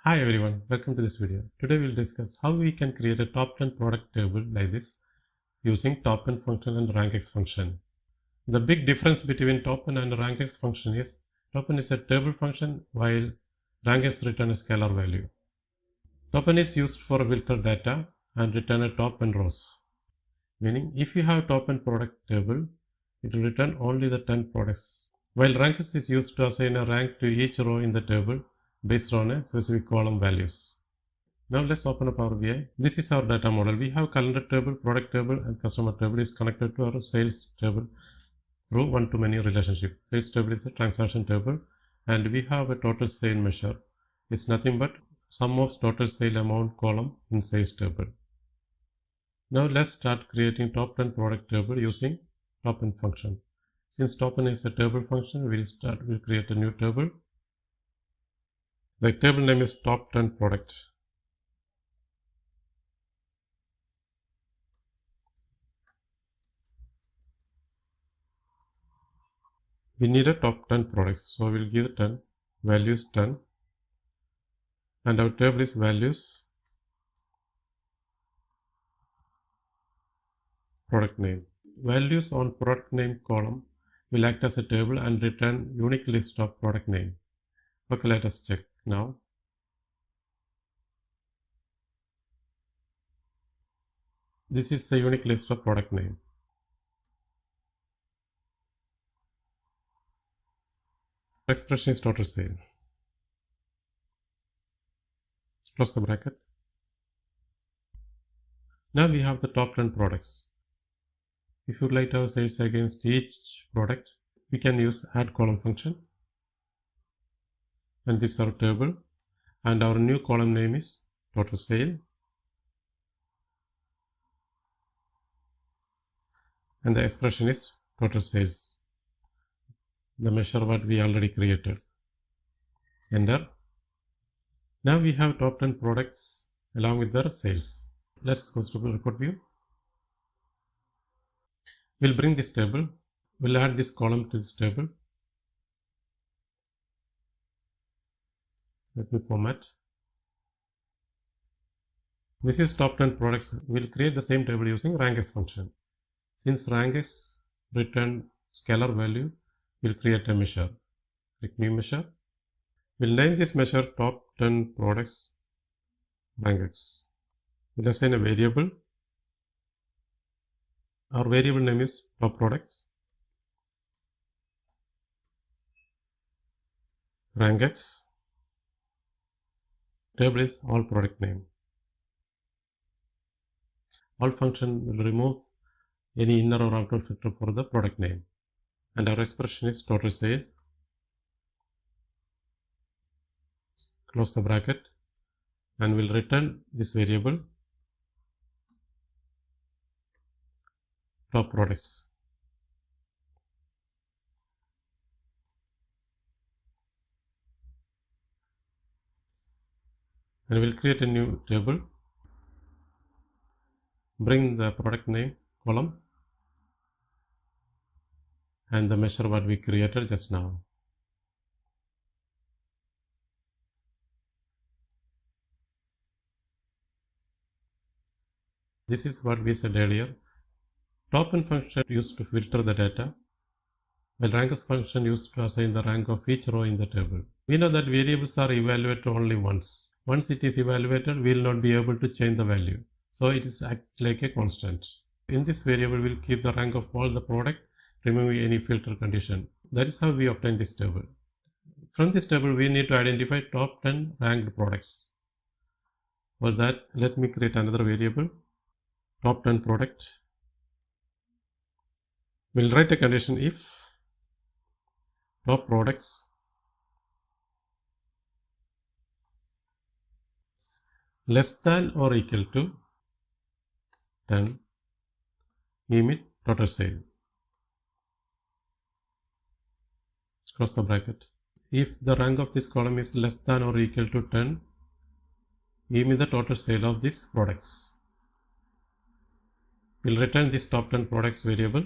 Hi everyone, welcome to this video. Today we'll discuss how we can create a top 10 product table like this using TOPN function and RankX function. The big difference between TOPN and RankX function is TOPN is a table function while RankX return a scalar value. TOPN is used for filter data and return a top n rows. Meaning if you have TOPN product table, it will return only the 10 products. While RankX is used to assign a rank to each row in the table based on a specific column values. Now let's open up our VI. This is our data model. We have calendar table, product table, and customer table is connected to our sales table through one-to-many relationship. Sales table is a transaction table, and we have a total sale measure. It's nothing but sum of total sale amount column in sales table. Now let's start creating top 10 product table using TOPN function. Since TOPN is a table function, we'll create a new table. The table name is top 10 product. We need a top 10 products, so we'll give 10, values 10, and our table is values product name. Values on product name column will act as a table and return unique list of product name. Okay, let us check now. This is the unique list of product name. Expression is total sale. Close the bracket. Now we have the top 10 products. If you would like to have sales against each product, we can use add column function. And this is our table. And our new column name is total sale. And the expression is total sales. The measure what we already created. Enter. Now we have top 10 products along with their sales. Let's go to the report view. We'll bring this table. We'll add this column to this table. Let me format. This is top 10 products. We'll create the same table using RankX function. Since RankX return scalar value, we'll create a measure. Click new measure. We'll name this measure top 10 products RankX. We'll assign a variable. Our variable name is top products. RankX. Table is all product name. All function will remove any inner or outer filter for the product name. And our expression is total sale. Close the bracket. And we'll return this variable top products. And we'll create a new table. Bring the product name column and the measure what we created just now. This is what we said earlier. TOPN function used to filter the data, while RankX function used to assign the rank of each row in the table. We know that variables are evaluated only once. Once it is evaluated, we will not be able to change the value. So it is act like a constant. In this variable, we will keep the rank of all the product, removing any filter condition. That is how we obtain this table. From this table, we need to identify top 10 ranked products. For that, let me create another variable, top 10 product. We'll write a condition if top products less than or equal to 10, give me total sale. Close the bracket. If the rank of this column is less than or equal to 10, give me the total sale of these products. We'll return this top 10 products variable.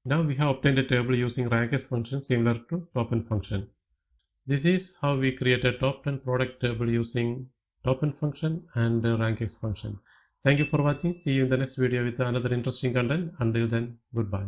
Now we have obtained a table using RankX function similar to TOPN function. This is how we create a top 10 product table using TOPN function and RankX function. Thank you for watching. See you in the next video with another interesting content. Until then, goodbye.